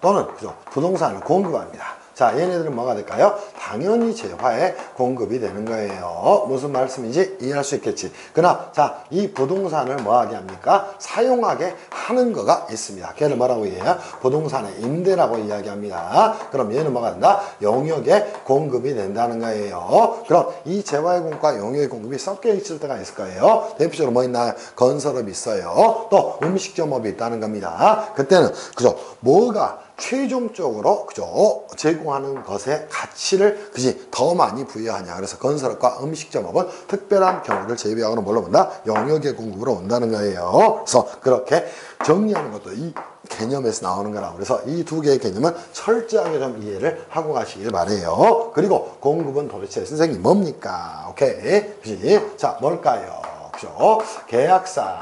또는 그죠? 부동산을 공급합니다. 자, 얘네들은 뭐가 될까요? 당연히 재화의 공급이 되는 거예요. 무슨 말씀인지 이해할 수 있겠지. 그러나 자, 이 부동산을 뭐하게 합니까? 사용하게 하는 거가 있습니다. 걔를 뭐라고 이해해요? 부동산의 임대라고 이야기합니다. 그럼 얘는 뭐가 된다? 용역의 공급이 된다는 거예요. 그럼 이 재화의 공급과 용역의 공급이 섞여 있을 때가 있을 거예요. 대표적으로 뭐 있나요? 건설업이 있어요. 또 음식점업이 있다는 겁니다. 그때는 그죠? 뭐가 최종적으로 그죠 제공하는 것의 가치를 그지 더 많이 부여하냐. 그래서 건설업과 음식점업은 특별한 경우를 제외하고는 뭘로 본다? 용역의 공급으로 온다는 거예요. 그래서 그렇게 정리하는 것도 이 개념에서 나오는 거라고. 그래서 이 두 개의 개념은 철저하게 좀 이해를 하고 가시길 바래요. 그리고 공급은 도대체 선생님 뭡니까? 오케이, 그지? 자, 뭘까요? 그죠? 계약상,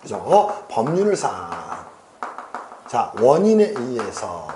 그죠? 법률상. 자, 원인에 의해서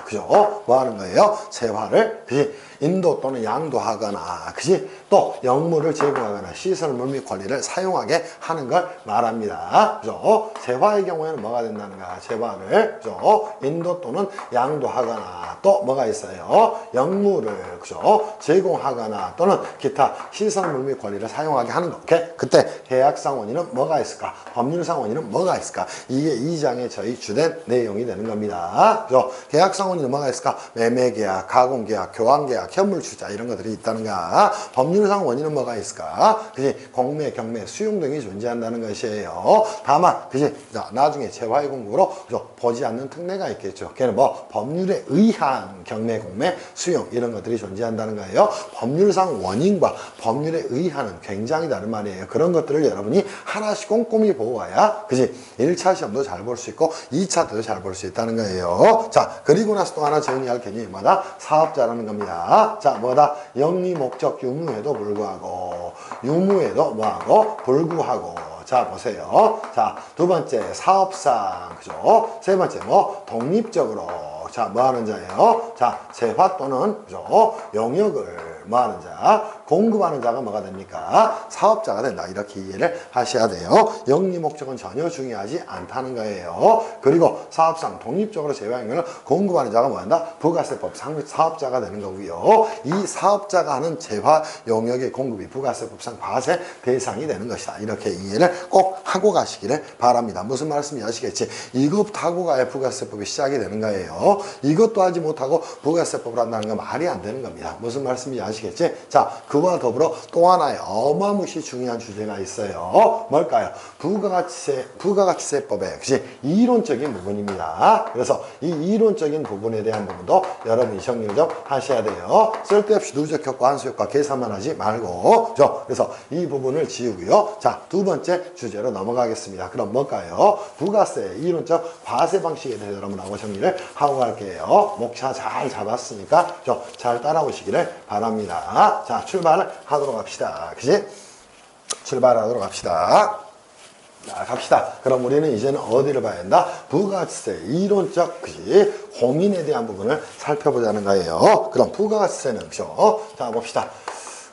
그죠? 뭐 하는 거예요? 세화를, 그지? 인도 또는 양도하거나, 그지? 또 영무를 제공하거나 시설 물 및 권리를 사용하게 하는 걸 말합니다. 그죠? 세화의 경우에는 뭐가 된다는가? 세화를, 그죠? 인도 또는 양도하거나, 또 뭐가 있어요? 영무를, 그죠? 제공하거나 또는 기타 시설 물 및 권리를 사용하게 하는 거. 오케이? 그때 계약상 원인은 뭐가 있을까? 법률상 원인은 뭐가 있을까? 이게 2장의 저희 주된 내용이 되는 겁니다. 그죠? 계약상 원인은 뭐가 있을까? 매매계약, 가공계약, 교환계약, 현물주자 이런 것들이 있다는가? 법률상 원인은 뭐가 있을까? 그지? 공매, 경매, 수용 등이 존재한다는 것이에요. 다만, 그지? 자, 나중에 재화의 공고로 그죠? 보지 않는 특례가 있겠죠. 걔는 뭐 법률에 의한 경매, 공매, 수용 이런 것들이 존재한다는 거예요. 법률상 원인과 법률에 의한은 굉장히 다른 말이에요. 그런 것들을 여러분이 하나씩 꼼꼼히 보고 와야, 그지? 1차 시험도 잘 볼 수 있고 2차도 잘 볼 수 있다는 거예요. 자, 그리고 나서 또 하나 정리할 개념이 뭐다? 사업자라는 겁니다. 자, 뭐다? 영리 목적 유무에도 불구하고, 유무에도 뭐하고? 불구하고. 자, 보세요. 자, 두 번째, 사업상, 그죠? 세 번째, 뭐, 독립적으로. 자, 뭐 하는 자예요? 자, 세화 또는, 그죠? 용역을 뭐 하는 자? 공급하는 자가 뭐가 됩니까? 사업자가 된다. 이렇게 이해를 하셔야 돼요. 영리 목적은 전혀 중요하지 않다는 거예요. 그리고 사업상 독립적으로 재화용역을 공급하는 자가 뭐 한다? 부가세법 사업자가 되는 거고요. 이 사업자가 하는 재화 용역의 공급이 부가세법상 과세 대상이 되는 것이다. 이렇게 이해를 꼭 하고 가시기를 바랍니다. 무슨 말씀인지 아시겠지? 이것부터 하고 가야 부가세법이 시작이 되는 거예요. 이것도 하지 못하고 부가세법을 한다는 건 말이 안 되는 겁니다. 무슨 말씀인지 아시겠지? 자, 그와 더불어 또 하나의 어마무시 중요한 주제가 있어요. 뭘까요? 부가가치세법의 이론적인 부분입니다. 그래서 이 이론적인 부분에 대한 부분도 여러분이 정리를 좀 하셔야 돼요. 쓸데없이 누적 효과, 환수 효과 계산만 하지 말고. 그래서 이 부분을 지우고요. 자, 두 번째 주제로 넘어가겠습니다. 그럼 뭘까요? 부가세 이론적 과세 방식에 대해서 여러분하고 정리를 하고 갈게요. 목차 잘 잡았으니까 잘 따라오시기를 바랍니다. 자, 출발을 하도록 합시다. 그지? 출발하도록 합시다. 자, 갑시다. 그럼 우리는 이제는 어디를 봐야 한다? 부가가치세 이론적, 그지? 고민에 대한 부분을 살펴보자는 거예요. 그럼 부가가치세는, 그죠? 자, 봅시다.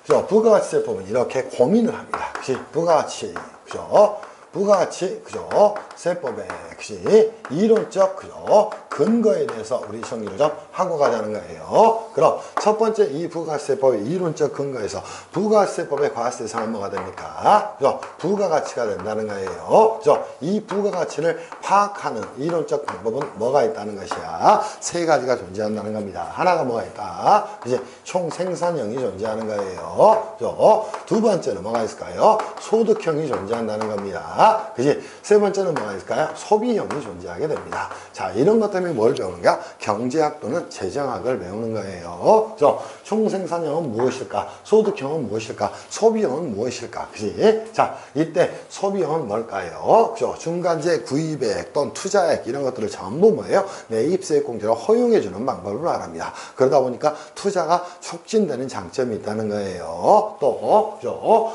그죠? 부가가치세법은 이렇게 고민을 합니다. 그지? 부가가치, 그죠? 부가가치, 그죠? 세법의, 그지? 이론적, 그죠? 근거에 대해서 우리 정리를 좀 하고 가자는 거예요. 그럼 첫 번째 이 부가세법의 이론적 근거에서 부가세법의 과세 대상은 뭐가 됩니까? 그죠? 부가가치가 된다는 거예요. 그죠? 이 부가가치를 파악하는 이론적 방법은 뭐가 있다는 것이야? 세 가지가 존재한다는 겁니다. 하나가 뭐가 있다? 이제 총생산형이 존재하는 거예요. 그죠? 두 번째는 뭐가 있을까요? 소득형이 존재한다는 겁니다. 그지? 세 번째는 뭐가 있을까요? 소비형이 존재하게 됩니다. 자, 이런 것 때문에 뭘 배우는가? 경제학 또는 재정학을 배우는 거예요. 그죠? 총생산형은 무엇일까? 소득형은 무엇일까? 소비형은 무엇일까? 그지? 자, 이때 소비형은 뭘까요? 그죠? 중간재 구입액 또는 투자액 이런 것들을 전부 뭐예요? 매입세액 공제로 허용해주는 방법을 말합니다. 그러다 보니까 투자가 촉진되는 장점이 있다는 거예요. 또,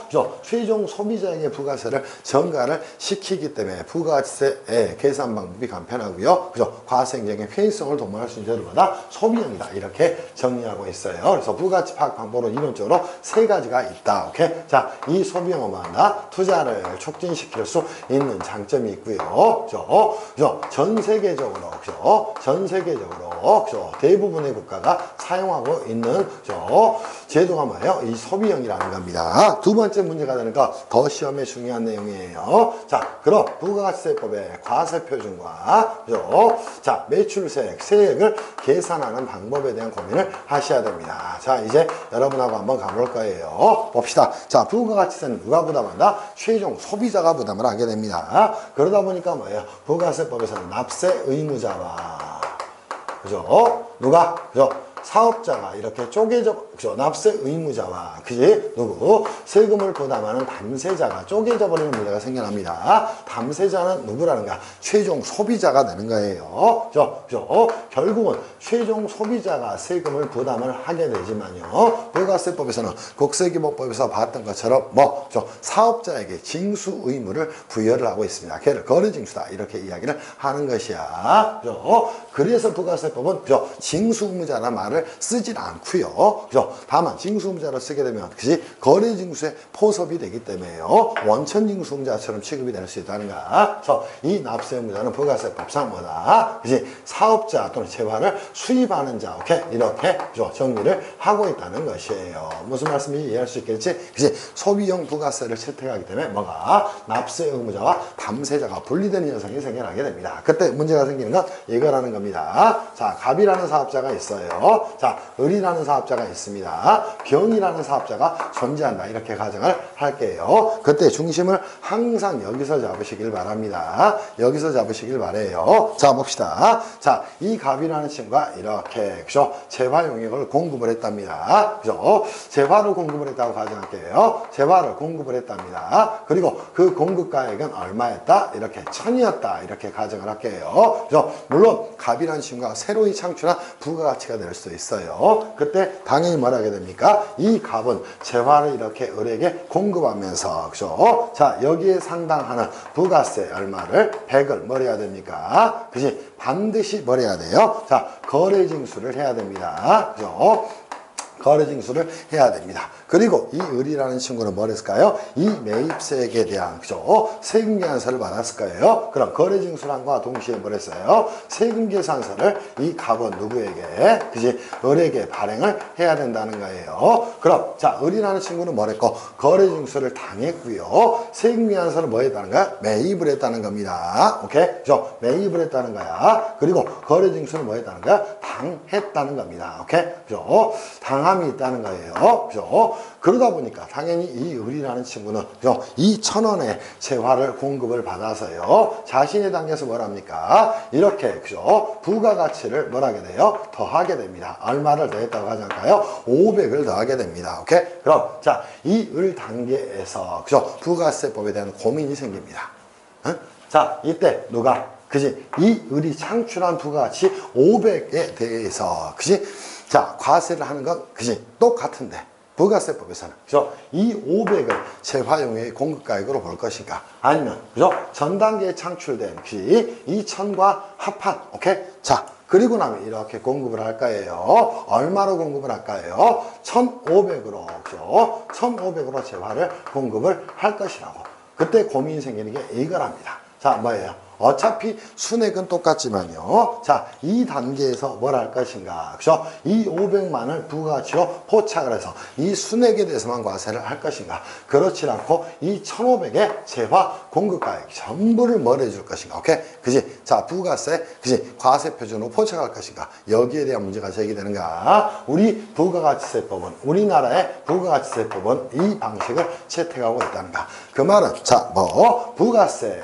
그죠? 최종 소비자에게 부가세를 전가를 시키기 때문에 부가세의 계산 방법이 간편하고요. 그죠? 과세행정의 회의성을 도모할 수 있는 제도마다 소비형이다. 이렇게 정리하고 있어요. 그래서 부가가치 파악 방법은 이론적으로 세 가지가 있다. 오케이? 자, 이 소비형은 뭐한다? 투자를 촉진시킬 수 있는 장점이 있고요. 그죠? 전 세계적으로, 그죠? 전 세계적으로, 그죠? 대부분의 국가가 사용하고 있는, 그죠? 제도가 뭐예요? 이 소비형이라는 겁니다. 두 번째 문제가 되니까 더 시험에 중요한 내용이에요. 자, 그럼 부가가치세법의 과세표준과, 그죠? 자, 매출세액, 세액을 계산하는 방법에 대한 고민을 하셔야 됩니다. 자, 이제 여러분하고 한번 가볼 거예요. 봅시다. 자, 부가가치세는 누가 부담한다? 최종 소비자가 부담을 하게 됩니다. 그러다 보니까 뭐예요? 부가세법에서는 납세 의무자와, 그죠? 누가? 그죠? 사업자가 이렇게 쪼개져 납세 의무자와 그지 누구 세금을 부담하는 담세자가 쪼개져 버리는 문제가 생겨납니다. 담세자는 누구라는가? 최종 소비자가 되는 거예요. 결국은 최종 소비자가 세금을 부담을 하게 되지만요. 부가세법에서는 국세기본법에서 봤던 것처럼 사업자에게 징수 의무를 부여를 하고 있습니다. 걔를 거래징수다 이렇게 이야기를 하는 것이야. 그래서 부가세법은 징수 의무자라는 말을 쓰질 않고요. 다만 징수 의무자로 쓰게 되면 그지 거래징수의 포섭이 되기 때문에요. 원천징수 의무자처럼 취급이 될 수 있다는가. 그래서 이 납세 의무자는 부가세법상 뭐다? 그지 사업자 또는 재화를 수입하는 자, 오케이 이렇게 정리를 하고 있다는 것이에요. 무슨 말씀인지 이해할 수 있겠지? 그지 소비용 부가세를 채택하기 때문에 뭐가 납세 의무자와 담세자가 분리되는 현상이 생겨나게 됩니다. 그때 문제가 생기는 건 이거라는 겁니다. 자, 갑이라는 사업자가 있어요. 자, 을이라는 사업자가 있습니다. 병이라는 사업자가 존재한다. 이렇게 가정을 할게요. 그때 중심을 항상 여기서 잡으시길 바랍니다. 여기서 잡으시길 바래요. 자, 봅시다. 자, 이 갑이라는 친구가 이렇게 재화 용액을 공급을 했답니다. 재화를 공급을 했다고 가정할게요. 재화를 공급을 했답니다. 그리고 그 공급가액은 얼마였다? 이렇게 1000이었다. 이렇게 가정을 할게요. 물론 갑이라는 친구가 새로이 창출한 부가가치가 될 수도 있어요. 그때 당연히 뭘 하게 됩니까? 이 갑은 재화를 이렇게 을에게 공급하면서 자, 여기에 상당하는 부가세 얼마를 100을 뭘 해야 됩니까? 그지 반드시 뭘 해야 돼요? 자, 거래징수를 해야 됩니다. 거래징수를 해야 됩니다. 그리고 이 을이라는 친구는 뭘 했을까요? 이 매입세액에 대한 세금 계산서를 받았을 거예요. 그럼 거래징수란과 동시에 뭘 했어요? 세금 계산서를 이 갑은 누구에게? 그지 을에게 발행을 해야 된다는 거예요. 그럼 자, 을이라는 친구는 뭘 했고 거래징수를 당했고요. 세금 계산서를 뭐 했다는 거야? 매입을 했다는 겁니다. 오케이? 매입을 했다는 거야. 그리고 거래징수는 뭐 했다는 거야? 당했다는 겁니다. 오케이? 당함이 있다는 거예요. 그러다 보니까 당연히 이 을이라는 친구는 이 1000원의 재화를 공급을 받아서요. 자신의 단계에서 뭘 합니까? 이렇게 부가가치를 뭘 하게 돼요? 더하게 됩니다. 얼마를 더했다고 하잖아요? 500을 더하게 됩니다. 오케이? 그럼 자, 이 을 단계에서 부가세법에 대한 고민이 생깁니다. 응? 자, 이때 누가 그지 이 을이 창출한 부가가치 500에 대해서 그지 자, 과세를 하는 건 그지 똑같은데 부가세법에서는 이 500을 재화용의 공급가액으로 볼 것인가 아니면 전 단계에 창출된 그지 이 1000과 합한 오케이 자 그리고 나면 이렇게 공급을 할 거예요. 얼마로 공급을 할까요? 1500으로 1500으로 재화를 공급을 할 것이라고. 그때 고민이 생기는 게 이거랍니다. 자, 뭐예요? 어차피 순액은 똑같지만요. 자, 이 단계에서 뭘 할 것인가. 이 500만을 부가가치로 포착을 해서 이 순액에 대해서만 과세를 할 것인가. 그렇지 않고 이 1500의 재화 공급가액 전부를 뭘 해줄 것인가. 오케이? 그지? 자, 부가세, 그지? 과세 표준으로 포착할 것인가. 여기에 대한 문제가 제기되는가. 우리 부가가치세법은, 우리나라의 부가가치세법은 이 방식을 채택하고 있다는가. 그 말은, 자, 부가세,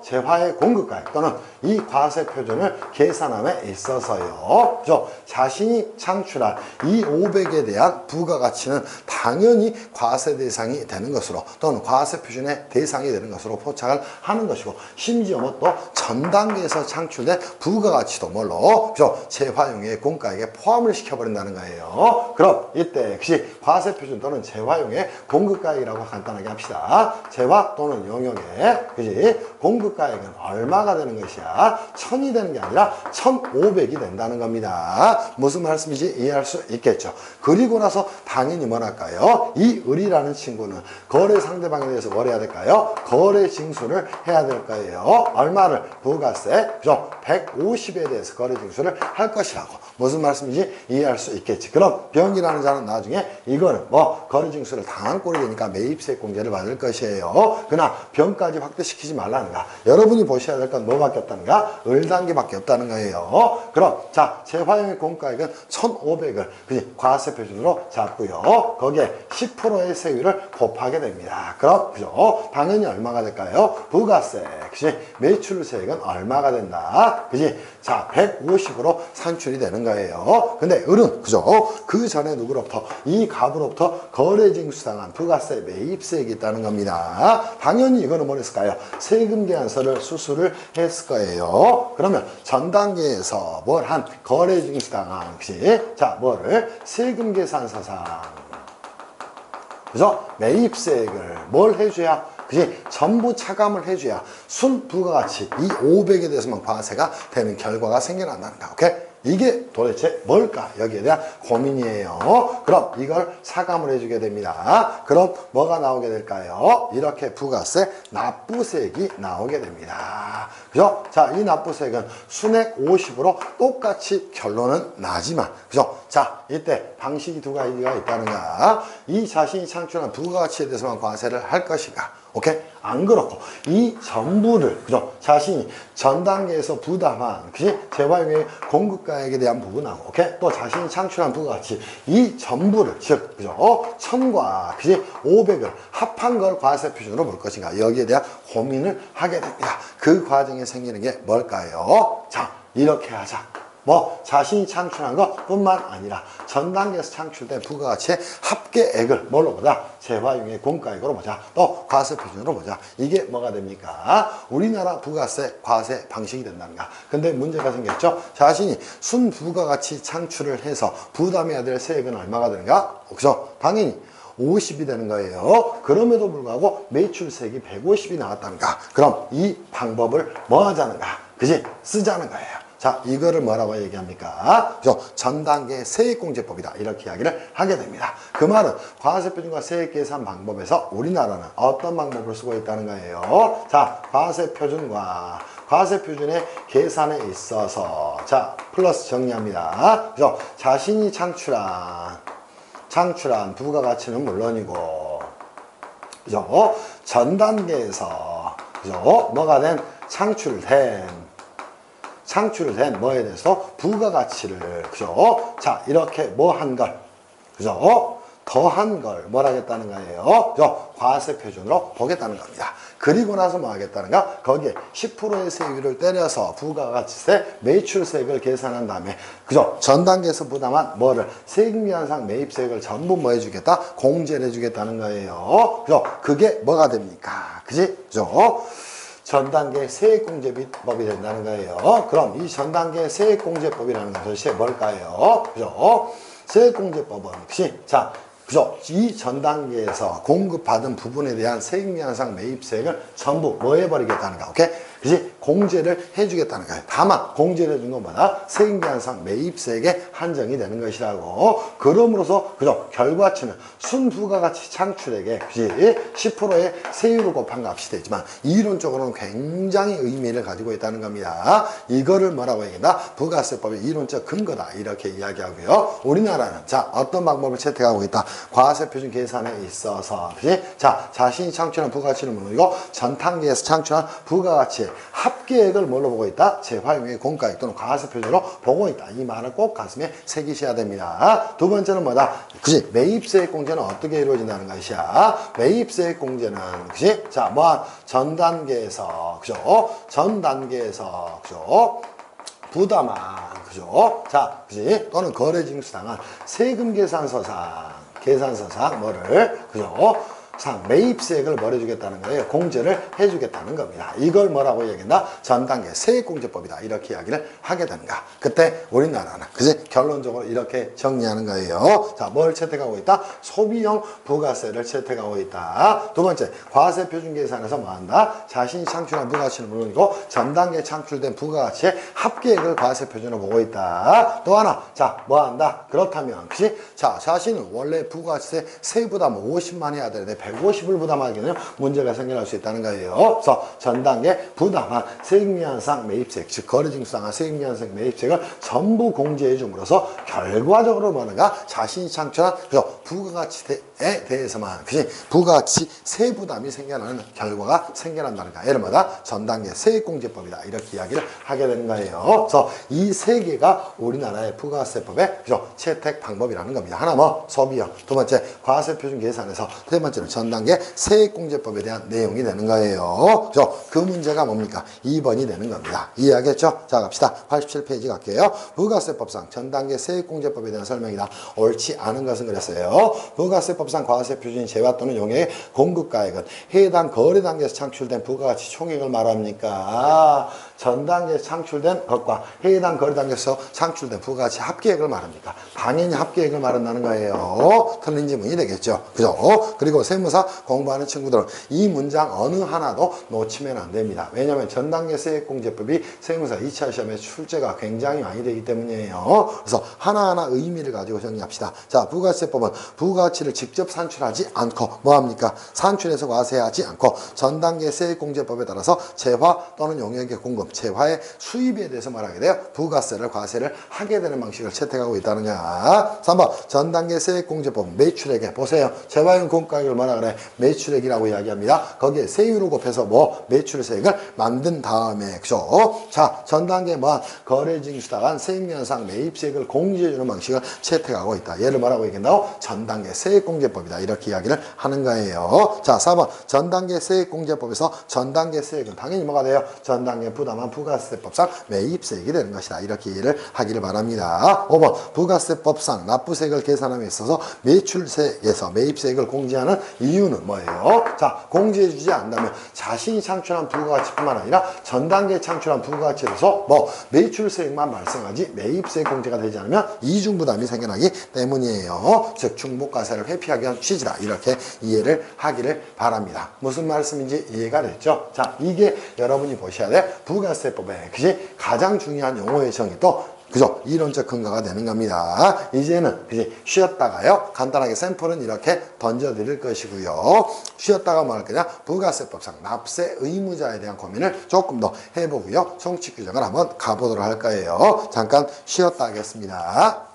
재화의 공급가액 또는 이 과세 표준을 계산함에 있어서요. 자신이 창출한 이 500에 대한 부가가치는 당연히 과세 대상이 되는 것으로 또는 과세 표준의 대상이 되는 것으로 포착을 하는 것이고 심지어 또 전 단계에서 창출된 부가가치도 뭘로 재화용의 공가액에 포함을 시켜버린다는 거예요. 그럼 이때 역시 과세 표준 또는 재화용의 공급가액이라고 간단하게 합시다. 재화 또는 용역의 그지 공급가액은 얼마가 되는 것이야? 1000이 되는 게 아니라 1500이 된다는 겁니다. 무슨 말씀인지 이해할 수 있겠죠. 그리고 나서 당연히 뭘 할까요? 이 을이라는 친구는 거래 상대방에 대해서 뭘 해야 될까요? 거래 징수를 해야 될 거예요. 얼마를? 부가세 150에 대해서 거래 징수를 할 것이라고. 무슨 말씀인지 이해할 수 있겠지. 그럼 병이라는 자는 나중에 이거는 거래 징수를 당한 꼴이 되니까 매입세 공제를 받을 것이에요. 그러나 병까지 확대시키지 말라는가. 여러분이 보셔야 될 건 뭐밖에 없다는가? 을단계밖에 없다는 거예요. 그럼 자, 재화용의 공과액은 1,500을 그지 과세 표준으로 잡고요. 거기에 10%의 세율을 곱하게 됩니다. 그럼 그죠? 당연히 얼마가 될까요? 부가세, 그지? 매출세액은 얼마가 된다, 그지? 자, 150으로 산출이 되는 거예요. 근데 을은 그죠? 그 전에 누구로부터? 이 갑으로부터 거래징수당한 부가세 매입세액이 있다는 겁니다. 당연히 이거는 뭘 했을까요? 세금계산서를 수술을 했을 거예요. 그러면 전 단계에서 뭘 한? 거래징수당한, 그지? 자, 뭐를? 세금계산서상, 그죠? 매입세액을 뭘 해줘야? 그지? 전부 차감을 해줘야 순부가가치 이 500에 대해서만 과세가 되는 결과가 생겨난다는 거. 오케이? 이게 도대체 뭘까? 여기에 대한 고민이에요. 그럼 이걸 차감을 해주게 됩니다. 그럼 뭐가 나오게 될까요? 이렇게 부가세 납부세액이 나오게 됩니다. 그죠? 자, 이 납부세액은 순액 50으로 똑같이 결론은 나지만, 그죠? 자, 이때 방식이 두 가지가 있다는가? 이 자신이 창출한 부가가치에 대해서만 과세를 할 것인가? 오케이? 안 그렇고 이 전부를, 그죠? 자신이 전 단계에서 부담한, 그지? 재활용의 공급가액에 대한 부분하고, 오케이? 또 자신이 창출한 부가가치 이 전부를, 즉, 그죠? 1,000과, 그지? 500을 합한 걸 과세 표준으로 볼 것인가? 여기에 대한 고민을 하게 됩니다. 그 과정에 생기는 게 뭘까요? 자, 이렇게 하자. 뭐 자신이 창출한 것뿐만 아니라 전 단계에서 창출된 부가가치의 합계액을 뭘로 보자? 재화용의 공과액으로 보자. 또 과세 표준으로 보자. 이게 뭐가 됩니까? 우리나라 부가세 과세 방식이 된다는가. 근데 문제가 생겼죠. 자신이 순부가가치 창출을 해서 부담해야 될 세액은 얼마가 되는가? 그죠? 당연히 50이 되는 거예요. 그럼에도 불구하고 매출세액이 150이 나왔다는가. 그럼 이 방법을 뭐 하자는가? 그지? 쓰자는 거예요. 자, 이거를 뭐라고 얘기합니까? 전 단계 세액공제법이다. 이렇게 이야기를 하게 됩니다. 그 말은 과세표준과 세액계산 방법에서 우리나라는 어떤 방법을 쓰고 있다는 거예요? 자, 과세표준과 과세표준의 계산에 있어서, 자, 플러스 정리합니다. 그죠? 자신이 창출한 부가가치는 물론이고, 그죠? 전 단계에서, 그죠? 뭐가 된? 창출된 뭐에 대해서 부가가치를, 그죠? 자, 이렇게 뭐 한 걸, 그죠? 더한 걸 뭘 하겠다는 거예요? 그죠? 과세 표준으로 보겠다는 겁니다. 그리고 나서 뭐 하겠다는가? 거기에 10%의 세율을 때려서 부가가치세, 매출세액을 계산한 다음에, 그죠? 전 단계에서 부담한 뭐를? 세금계산상 매입세액을 전부 뭐 해주겠다? 공제를 해주겠다는 거예요. 그죠? 그게 뭐가 됩니까? 그지? 그죠? 전 단계 세액공제법이 된다는 거예요. 그럼 이 전 단계 세액공제법이라는 것이 뭘까요? 그죠? 세액공제법은 혹시, 자, 그죠? 이 전 단계에서 공급받은 부분에 대한 세금계산상 매입세액을 전부 뭐 해버리겠다는가? 오케이? 그지? 공제를 해주겠다는 거예요. 다만 공제를 해준 것보다 세금계산상 매입세액에 한정이 되는 것이라고. 그럼으로써 그죠? 결과치는 순부가가치 창출액에, 그지? 10%의 세율을 곱한 값이 되지만 이론적으로는 굉장히 의미를 가지고 있다는 겁니다. 이거를 뭐라고 얘기한다? 부가세법의 이론적 근거다. 이렇게 이야기하고요. 우리나라는 자, 어떤 방법을 채택하고 있다? 과세표준 계산에 있어서, 그지? 자, 자신이 창출한 부가가치는 물론이고 전 단계에서 창출한 부가가치의 합계액을 뭘로 보고 있다? 재화용의 공과액 또는 과세표준으로 보고 있다. 이 말을 꼭 가슴에 새기셔야 됩니다. 두 번째는 뭐다? 그지? 매입세액 공제는 어떻게 이루어진다는 것이야? 매입세액 공제는, 그지? 자, 뭐, 전 단계에서, 그죠? 전 단계에서, 그죠? 부담한, 그죠? 자, 그지? 또는 거래징수당한 계산서상, 뭐를, 그죠? 상 매입세액을 뭘 해주겠다는 거예요? 공제를 해주겠다는 겁니다. 이걸 뭐라고 얘기한다? 전 단계 세액공제법이다. 이렇게 이야기를 하게 되는가? 그때 우리나라는, 그지? 결론적으로 이렇게 정리하는 거예요. 자, 뭘 채택하고 있다? 소비형 부가세를 채택하고 있다. 두 번째, 과세표준 계산에서 뭐 한다? 자신이 창출한 부가가치는 물론이고 전 단계에 창출된 부가가치의 합계액을 과세표준으로 보고 있다. 또 하나, 자, 뭐 한다? 그렇다면, 그지? 자, 자신은 원래 부가가치세 세부담 50만 해야 되는데 150을 부담하게 되면 문제가 생겨날 수 있다는 거예요. 그래서 전 단계 부담한 세액미환상 매입세액, 즉 거래징수당한 세액미환상 매입세액을 전부 공제해 줌으로써 결과적으로 뭐는가 자신이 창출한 부가가치에 대해서만 부가가치 세부담이 생겨나는 결과가 생겨난다는 거야. 예를 들어 전 단계 세액공제법이다 이렇게 이야기를 하게 되는 거예요. 그래서 이 세 개가 우리나라의 부가세법의 채택 방법이라는 겁니다. 하나 소비형, 두 번째 과세표준 계산에서, 세 번째는 전 단계 세액공제법에 대한 내용이 되는 거예요. 그래서 그 문제가 뭡니까? 2번이 되는 겁니다. 이해하겠죠? 자 갑시다. 87페이지 갈게요. 부가세법상 전 단계 세액공제법에 대한 설명이다. 옳지 않은 것은 그랬어요. 부가세법상 과세표준 재화 또는 용액의 공급가액은 해당 거래 단계에서 창출된 부가가치 총액을 말합니까? 전 단계에 창출된 것과 해당 거래 단계에서 창출된 부가가치 합계액을 말합니까? 당연히 합계액을 말한다는 거예요. 틀린 지문이 되겠죠. 그죠? 그리고 세무사 공부하는 친구들은 이 문장 어느 하나도 놓치면 안 됩니다. 왜냐하면 전 단계 세액공제법이 세무사 2차 시험에 출제가 굉장히 많이 되기 때문이에요. 그래서 하나하나 의미를 가지고 정리합시다. 자, 부가세법은 부가가치를 직접 산출하지 않고 뭐합니까? 산출해서 과세하지 않고 전 단계 세액공제법에 따라서 재화 또는 용역의 공급, 재화의 수입에 대해서 말하게 돼요. 부가세를 과세를 하게 되는 방식을 채택하고 있다는 거야. 3번 전 단계 세액공제법 매출액에 보세요. 재화용 공급가격을 뭐라 그래? 매출액이라고 이야기합니다. 거기에 세율을 곱해서 매출세액을 만든 다음에 그죠? 자, 전 단계 거래징수당한 세액면상 매입세액을 공제해주는 방식을 채택하고 있다. 얘를 뭐라고 얘기한다고? 전 단계 세액공제법이다. 이렇게 이야기를 하는 거예요. 자, 4번 전 단계 세액공제법에서 전 단계 세액은 당연히 뭐가 돼요? 전 단계 부담한 부가세법상 매입세액이 되는 것이다. 이렇게 이해를 하기를 바랍니다. 5번 부가세법상 납부세액을 계산함에 있어서 매출세에서 매입세액을 공제하는 이유는 뭐예요? 자, 공제해주지 않는다면 자신이 창출한 부가가치뿐만 아니라 전 단계에 창출한 부가가치에서 매출세액만 발생하지 매입세액 공제가 되지 않으면 이중부담이 생겨나기 때문이에요. 즉 중복과세를 회피하기 위한 취지다. 이렇게 이해를 하기를 바랍니다. 무슨 말씀인지 이해가 됐죠? 자, 이게 여러분이 보셔야 돼. 부가세법의 가장 중요한 용어의 정의 또 그죠? 이론적 근거가 되는 겁니다. 이제는 쉬었다가요. 간단하게 샘플은 이렇게 던져드릴 것이고요. 쉬었다가 뭐 할 거냐? 부가세법상 납세 의무자에 대한 고민을 조금 더 해보고요. 성취 규정을 한번 가보도록 할 거예요. 잠깐 쉬었다 하겠습니다.